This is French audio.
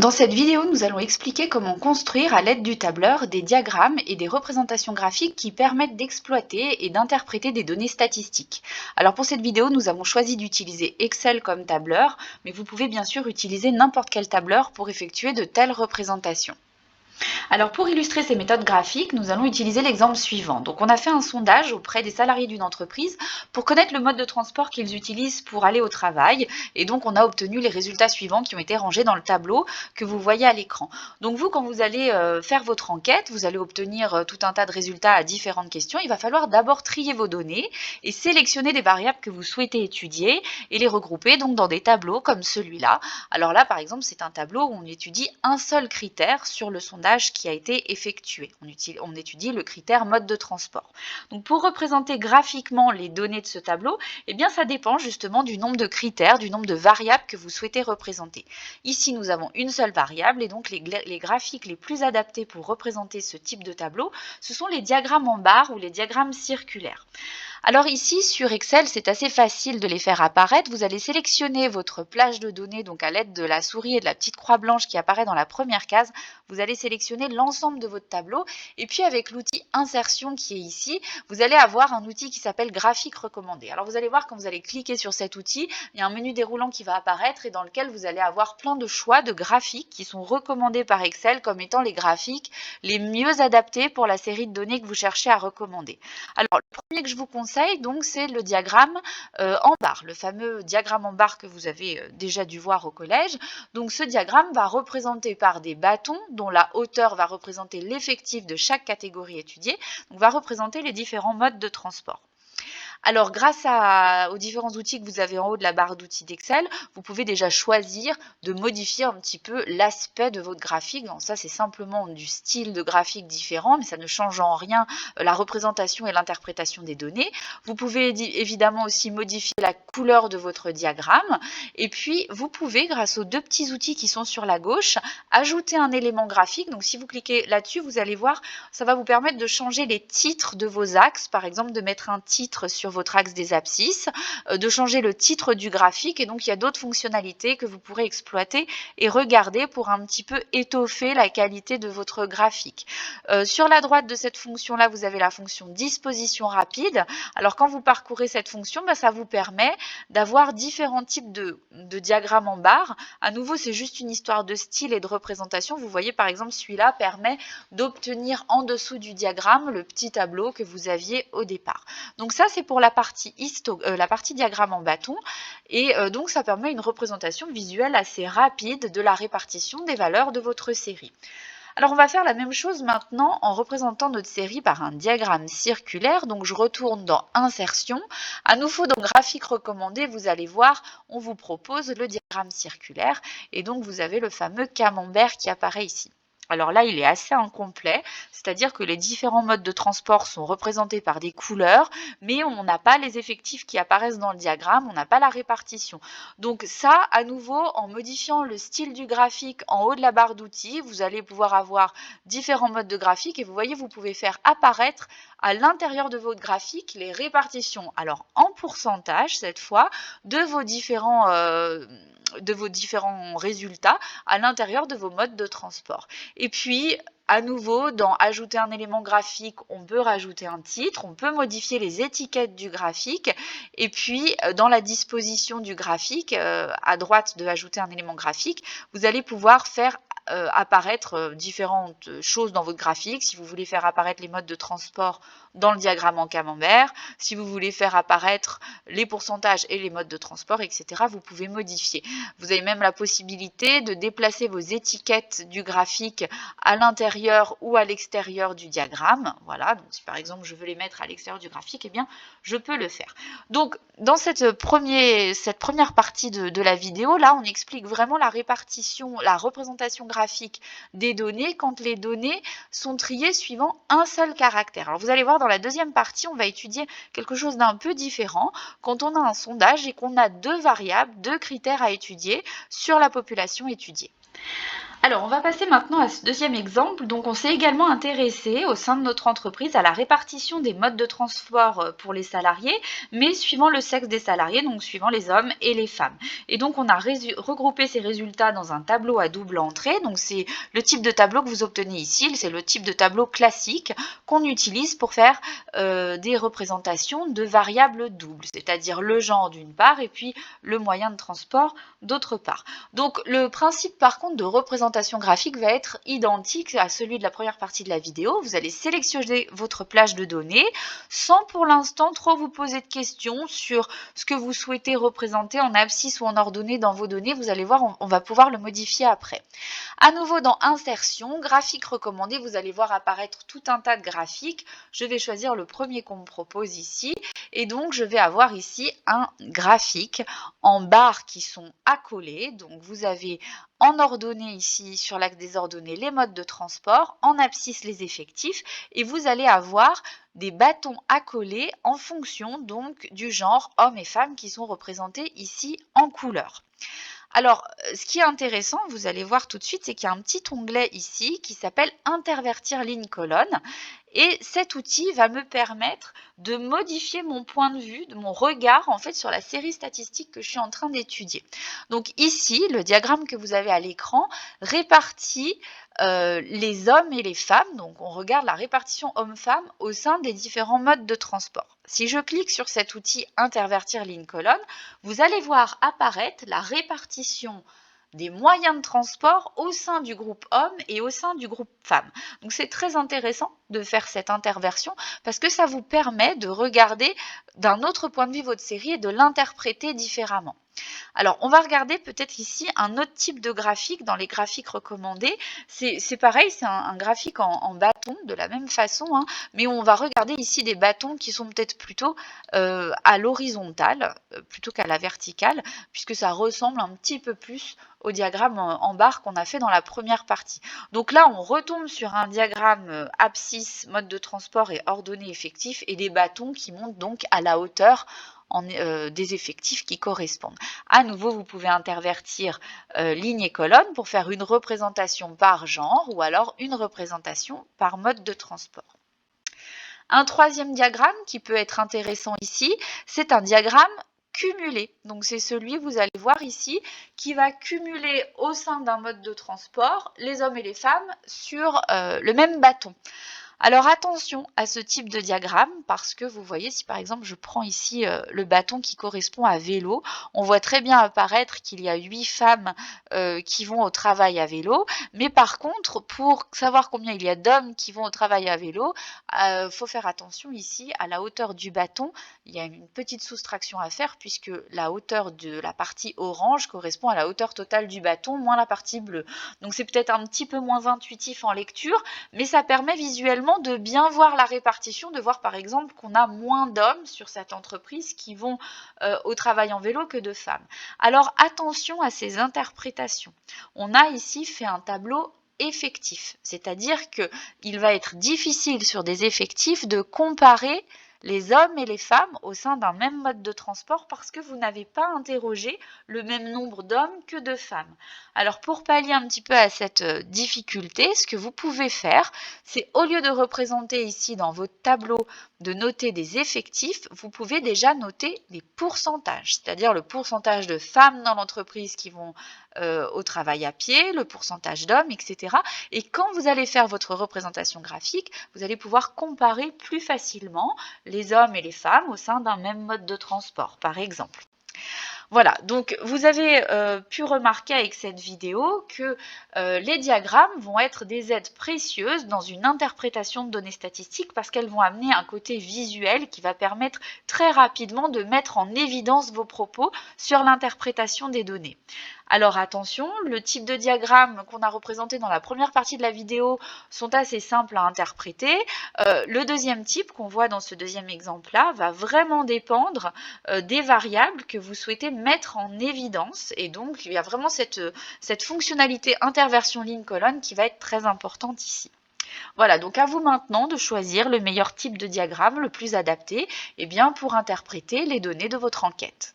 Dans cette vidéo, nous allons expliquer comment construire à l'aide du tableur des diagrammes et des représentations graphiques qui permettent d'exploiter et d'interpréter des données statistiques. Alors pour cette vidéo, nous avons choisi d'utiliser Excel comme tableur, mais vous pouvez bien sûr utiliser n'importe quel tableur pour effectuer de telles représentations. Alors pour illustrer ces méthodes graphiques, nous allons utiliser l'exemple suivant. Donc on a fait un sondage auprès des salariés d'une entreprise pour connaître le mode de transport qu'ils utilisent pour aller au travail et donc on a obtenu les résultats suivants qui ont été rangés dans le tableau que vous voyez à l'écran. Donc vous, quand vous allez faire votre enquête, vous allez obtenir tout un tas de résultats à différentes questions. Il va falloir d'abord trier vos données et sélectionner des variables que vous souhaitez étudier et les regrouper donc dans des tableaux comme celui-là. Alors là, par exemple, c'est un tableau où on étudie un seul critère sur le sondage qui a été effectué. On étudie le critère mode de transport. Donc pour représenter graphiquement les données de ce tableau, eh bien ça dépend justement du nombre de critères, du nombre de variables que vous souhaitez représenter. Ici, nous avons une seule variable et donc les graphiques les plus adaptés pour représenter ce type de tableau, ce sont les diagrammes en barre ou les diagrammes circulaires. Alors ici, sur Excel, c'est assez facile de les faire apparaître. Vous allez sélectionner votre plage de données, donc à l'aide de la souris et de la petite croix blanche qui apparaît dans la première case. Vous allez sélectionner l'ensemble de votre tableau. Et puis avec l'outil Insertion qui est ici, vous allez avoir un outil qui s'appelle Graphique recommandé. Alors vous allez voir, quand vous allez cliquer sur cet outil, il y a un menu déroulant qui va apparaître et dans lequel vous allez avoir plein de choix de graphiques qui sont recommandés par Excel comme étant les graphiques les mieux adaptés pour la série de données que vous cherchez à recommander. Alors, le premier que je vous conseille, donc, c'est le diagramme en barre, le fameux diagramme en barre que vous avez déjà dû voir au collège. Donc, ce diagramme va représenter par des bâtons dont la hauteur va représenter l'effectif de chaque catégorie étudiée, donc va représenter les différents modes de transport. Alors, grâce aux différents outils que vous avez en haut de la barre d'outils d'Excel, vous pouvez déjà choisir de modifier un petit peu l'aspect de votre graphique. Donc ça, c'est simplement du style de graphique différent, mais ça ne change en rien la représentation et l'interprétation des données. Vous pouvez évidemment aussi modifier la couleur de votre diagramme. Et puis, vous pouvez, grâce aux deux petits outils qui sont sur la gauche, ajouter un élément graphique. Donc, si vous cliquez là-dessus, vous allez voir, ça va vous permettre de changer les titres de vos axes. Par exemple, de mettre un titre sur votre axe des abscisses, de changer le titre du graphique, et donc il y a d'autres fonctionnalités que vous pourrez exploiter et regarder pour un petit peu étoffer la qualité de votre graphique. Sur la droite de cette fonction-là, vous avez la fonction disposition rapide. Alors quand vous parcourez cette fonction, ça vous permet d'avoir différents types de diagrammes en barre. À nouveau, c'est juste une histoire de style et de représentation. Vous voyez par exemple, celui-là permet d'obtenir en dessous du diagramme le petit tableau que vous aviez au départ. Donc ça, c'est pour la partie diagramme en bâton, et donc ça permet une représentation visuelle assez rapide de la répartition des valeurs de votre série. Alors on va faire la même chose maintenant en représentant notre série par un diagramme circulaire. Donc je retourne dans Insertion. À nouveau, dans Graphique recommandé, vous allez voir, on vous propose le diagramme circulaire et donc vous avez le fameux camembert qui apparaît ici. Alors là, il est assez incomplet, c'est-à-dire que les différents modes de transport sont représentés par des couleurs, mais on n'a pas les effectifs qui apparaissent dans le diagramme, on n'a pas la répartition. Donc ça, à nouveau, en modifiant le style du graphique en haut de la barre d'outils, vous allez pouvoir avoir différents modes de graphique et vous voyez, vous pouvez faire apparaître à l'intérieur de votre graphique les répartitions, alors en pourcentage cette fois, de vos différents résultats à l'intérieur de vos modes de transport. Et puis, à nouveau, dans ajouter un élément graphique, on peut rajouter un titre, on peut modifier les étiquettes du graphique. Et puis, dans la disposition du graphique, à droite de ajouter un élément graphique, vous allez pouvoir faire apparaître différentes choses dans votre graphique. Si vous voulez faire apparaître les modes de transport dans le diagramme en camembert, si vous voulez faire apparaître les pourcentages et les modes de transport, etc., vous pouvez modifier. Vous avez même la possibilité de déplacer vos étiquettes du graphique à l'intérieur ou à l'extérieur du diagramme. Voilà, donc si par exemple je veux les mettre à l'extérieur du graphique, eh bien je peux le faire. Donc dans cette première partie de la vidéo, là on explique vraiment la répartition, la représentation graphique des données quand les données sont triées suivant un seul caractère. Alors vous allez voir, dans la deuxième partie, on va étudier quelque chose d'un peu différent quand on a un sondage et qu'on a deux variables, deux critères à étudier sur la population étudiée. Alors, on va passer maintenant à ce deuxième exemple. Donc, on s'est également intéressé au sein de notre entreprise à la répartition des modes de transport pour les salariés, mais suivant le sexe des salariés, donc suivant les hommes et les femmes. Et donc, on a regroupé ces résultats dans un tableau à double entrée. Donc, c'est le type de tableau que vous obtenez ici. C'est le type de tableau classique qu'on utilise pour faire des représentations de variables doubles, c'est-à-dire le genre d'une part et puis le moyen de transport d'autre part. Donc, le principe par contre de représentation graphique va être identique à celui de la première partie de la vidéo. Vous allez sélectionner votre plage de données sans pour l'instant trop vous poser de questions sur ce que vous souhaitez représenter en abscisse ou en ordonnée dans vos données. Vous allez voir, on va pouvoir le modifier après. À nouveau dans Insertion, graphique recommandé, vous allez voir apparaître tout un tas de graphiques. Je vais choisir le premier qu'on me propose ici et donc je vais avoir ici un graphique en barres qui sont accolées. Donc vous avez en ordonnée ici sur l'axe des ordonnées les modes de transport, en abscisse les effectifs et vous allez avoir des bâtons accolés en fonction donc du genre hommes et femmes qui sont représentés ici en couleur. Alors, ce qui est intéressant, vous allez voir tout de suite, c'est qu'il y a un petit onglet ici qui s'appelle Intervertir ligne-colonne. Et cet outil va me permettre de modifier mon point de vue, de mon regard en fait sur la série statistique que je suis en train d'étudier. Donc ici, le diagramme que vous avez à l'écran répartit les hommes et les femmes. Donc on regarde la répartition hommes-femmes au sein des différents modes de transport. Si je clique sur cet outil Intervertir ligne-colonne, vous allez voir apparaître la répartition des moyens de transport au sein du groupe hommes et au sein du groupe femmes. Donc c'est très intéressant de faire cette interversion parce que ça vous permet de regarder d'un autre point de vue votre série et de l'interpréter différemment. Alors, on va regarder peut-être ici un autre type de graphique dans les graphiques recommandés. C'est pareil, c'est un graphique en bâton de la même façon, hein, mais on va regarder ici des bâtons qui sont peut-être plutôt à l'horizontale plutôt qu'à la verticale, puisque ça ressemble un petit peu plus au diagramme en barre qu'on a fait dans la première partie. Donc là, on retombe sur un diagramme abscisse, mode de transport et ordonnées effectifs et des bâtons qui montent donc à la hauteur des effectifs qui correspondent. À nouveau, vous pouvez intervertir ligne et colonne pour faire une représentation par genre ou alors une représentation par mode de transport. Un troisième diagramme qui peut être intéressant ici, c'est un diagramme cumulé. Donc c'est celui, vous allez voir ici, qui va cumuler au sein d'un mode de transport les hommes et les femmes sur le même bâton. Alors attention à ce type de diagramme parce que vous voyez, si par exemple je prends ici le bâton qui correspond à vélo, on voit très bien apparaître qu'il y a 8 femmes qui vont au travail à vélo, mais par contre, pour savoir combien il y a d'hommes qui vont au travail à vélo, faut faire attention ici à la hauteur du bâton. Il y a une petite soustraction à faire puisque la hauteur de la partie orange correspond à la hauteur totale du bâton moins la partie bleue. Donc c'est peut-être un petit peu moins intuitif en lecture, mais ça permet visuellement de bien voir la répartition, de voir par exemple qu'on a moins d'hommes sur cette entreprise qui vont au travail en vélo que de femmes. Alors attention à ces interprétations. On a ici fait un tableau effectif, c'est-à-dire qu'il va être difficile sur des effectifs de comparer les hommes et les femmes au sein d'un même mode de transport parce que vous n'avez pas interrogé le même nombre d'hommes que de femmes. Alors pour pallier un petit peu à cette difficulté, ce que vous pouvez faire, c'est au lieu de représenter ici dans votre tableau de noter des effectifs, vous pouvez déjà noter les pourcentages, c'est-à-dire le pourcentage de femmes dans l'entreprise qui vont au travail à pied, le pourcentage d'hommes, etc. Et quand vous allez faire votre représentation graphique, vous allez pouvoir comparer plus facilement les hommes et les femmes au sein d'un même mode de transport, par exemple. Voilà, donc vous avez pu remarquer avec cette vidéo que les diagrammes vont être des aides précieuses dans une interprétation de données statistiques parce qu'elles vont amener un côté visuel qui va permettre très rapidement de mettre en évidence vos propos sur l'interprétation des données. Alors attention, le type de diagramme qu'on a représenté dans la première partie de la vidéo sont assez simples à interpréter. Le deuxième type qu'on voit dans ce deuxième exemple-là va vraiment dépendre des variables que vous souhaitez mettre en évidence. Et donc, il y a vraiment cette fonctionnalité interversion ligne-colonne qui va être très importante ici. Voilà, donc à vous maintenant de choisir le meilleur type de diagramme le plus adapté pour interpréter les données de votre enquête.